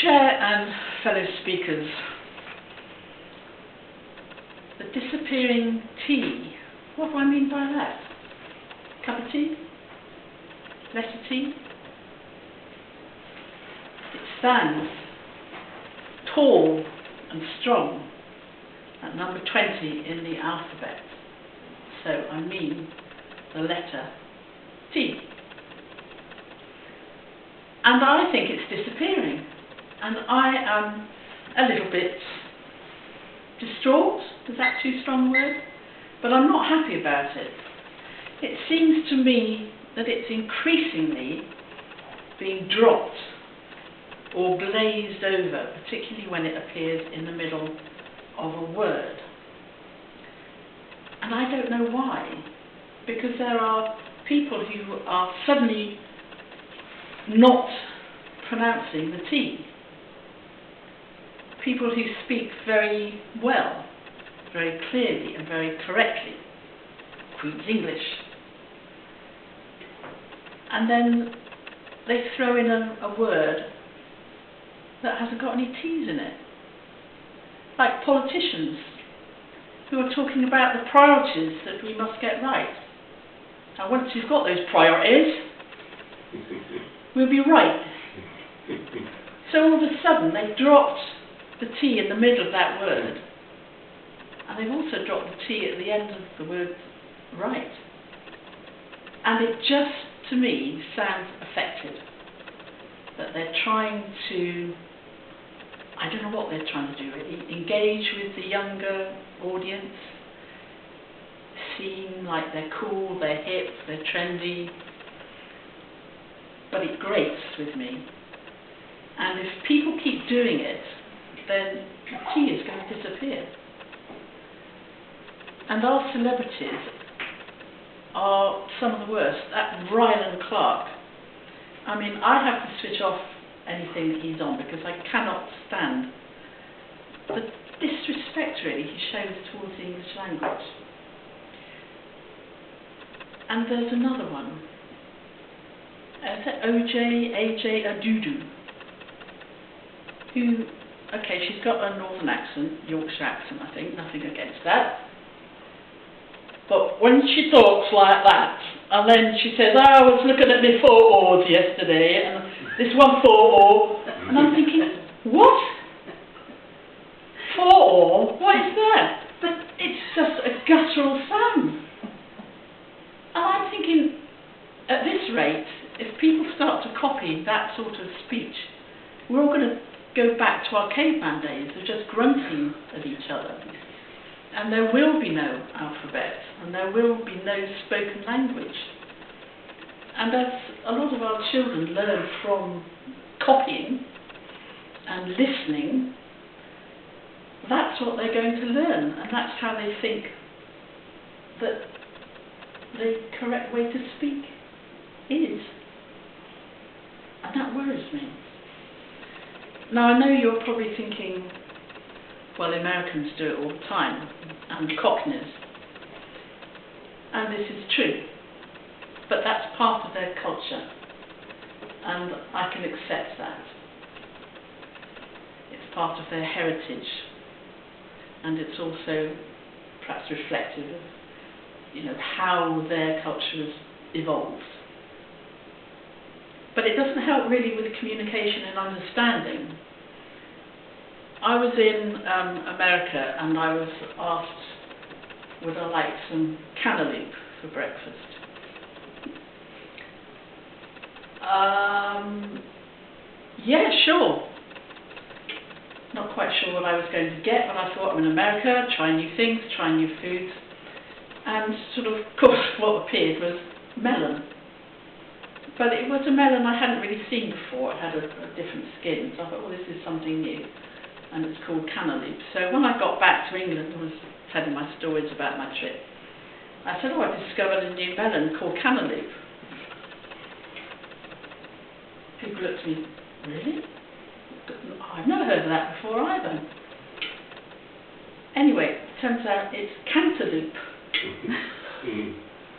Chair and fellow speakers, the disappearing T. What do I mean by that? Cup of tea? Letter T? It stands tall and strong at number 20 in the alphabet. So I mean the letter T. And I think it's disappearing. And I am a little bit distraught. Is that too strong a word? But I'm not happy about it. It seems to me that it's increasingly being dropped or glazed over, particularly when it appears in the middle of a word. And I don't know why, because there are people who are suddenly not pronouncing the T. People who speak very well, very clearly and very correctly, Queen's English. And then they throw in a word that hasn't got any T's in it. Like politicians who are talking about the priorities that we must get right. And once you've got those priorities, we'll be right. So all of a sudden they've dropped the T in the middle of that word, and they've also dropped the T at the end of the word right. And it just, to me, sounds affected. That they're trying to, I don't know what they're trying to do really, engage with the younger audience, seem like they're cool, they're hip, they're trendy, but it grates with me. And if people keep doing it, then the T is going to disappear. And our celebrities are some of the worst. That Ryland Clark, I mean, I have to switch off anything that he's on because I cannot stand the disrespect really he shows towards the English language. And there's another one. Is that AJ Adudu? Who, okay, she's got a northern accent, Yorkshire accent I think, nothing against that. But when she talks like that, and then she says, I was looking at my photos yesterday, and this one photo, and I'm thinking, what? Photo? What is that? But it's just a guttural sound. And I'm thinking, at this rate, if people start to copy that sort of speech, we're all going to go back to our caveman days of just grunting at each other. And there will be no alphabet, and there will be no spoken language. And as a lot of our children learn from copying and listening, that's what they're going to learn, and that's how they think that the correct way to speak is. And that worries me. Now I know you're probably thinking, well, Americans do it all the time, and Cockneys. And this is true. But that's part of their culture. And I can accept that. It's part of their heritage. And it's also perhaps reflective of, how their culture has evolved. But it doesn't help really with communication and understanding. I was in America and I was asked would I like some cantaloupe for breakfast. Yeah, sure. Not quite sure what I was going to get, but I thought I'm in America, try new things, try new foods. And of course, what appeared was melon. But it was a melon I hadn't really seen before. It had a different skin, so I thought, well, this is something new. And it's called cantaloupe. So when I got back to England, I was telling my stories about my trip. I said, I discovered a new melon called cantaloupe. People looked at me, really? I've never heard of that before either. Anyway, it turns out it's cantaloupe.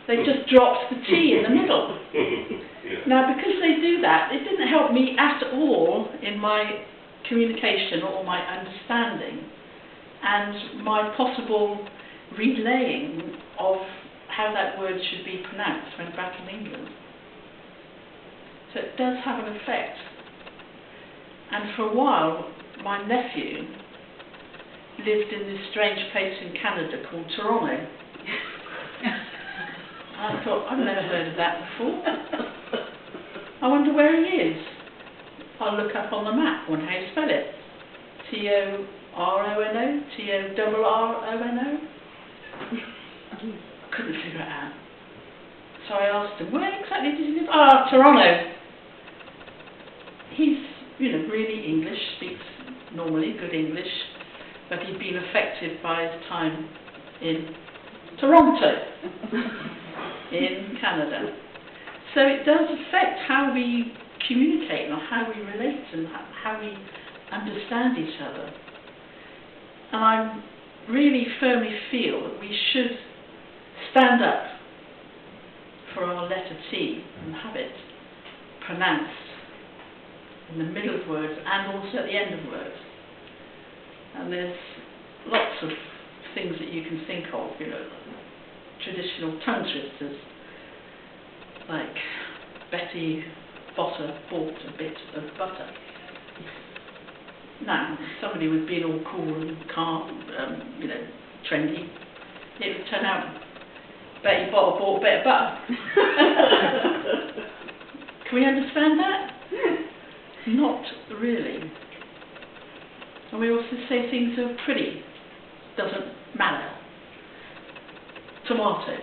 They just dropped the T in the middle. Now, because they do that, it didn't help me at all in my communication or my understanding and my possible relaying of how that word should be pronounced when back in England. So it does have an effect. And for a while, my nephew lived in this strange place in Canada called Toronto. I thought, I've never heard of that before. I wonder where he is. I'll look up on the map, wonder how you spell it. T-O-R-O-N-O? T-O-R-R-O-N-O? I couldn't figure it out. So I asked him, where exactly did he live? Ah, Toronto. He's, really English, speaks normally, good English, but he'd been affected by his time in Toronto, in Canada. So it does affect how we communicate and how we relate and how we understand each other. And I really firmly feel that we should stand up for our letter T and have it pronounced in the middle of words and also at the end of words. And there's lots of things that you can think of, traditional tongue twisters, like Betty Botter bought a bit of butter. Now, somebody was being all cool and calm, trendy, it would turn out Betty Botter bought a bit of butter. Can we understand that? Not really. And we also say things are pretty. Doesn't matter. Tomato,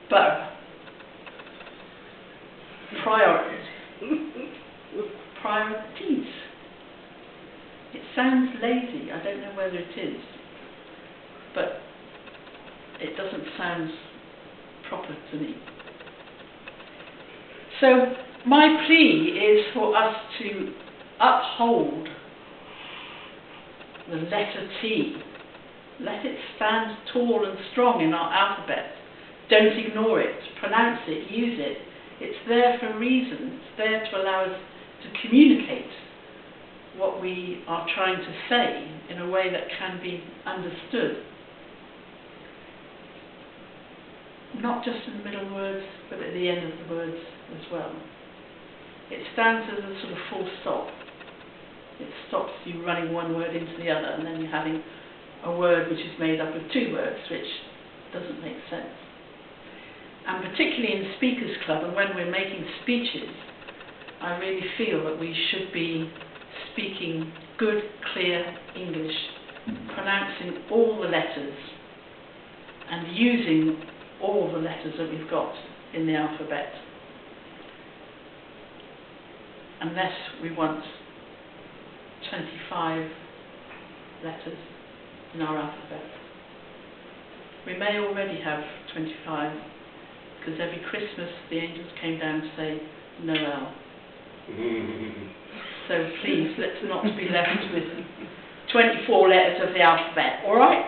butter. Priorities. It sounds lazy. I don't know whether it is, but it doesn't sound proper to me. So my plea is for us to uphold the letter T. Let it stand tall and strong in our alphabet. Don't ignore it. Pronounce it. Use it. It's there for a reason. It's there to allow us to communicate what we are trying to say in a way that can be understood. Not just in the middle words, but at the end of the words as well. It stands as a sort of full stop. It stops you running one word into the other, and then you're having a word which is made up of two words, which doesn't make sense. And particularly in Speakers Club, and when we're making speeches, I really feel that we should be speaking good, clear English, pronouncing all the letters, and using all the letters that we've got in the alphabet. Unless we want 25 letters in our alphabet. We may already have 25, because every Christmas the angels came down to say Noel. So please, let's not be left with 24 letters of the alphabet, alright?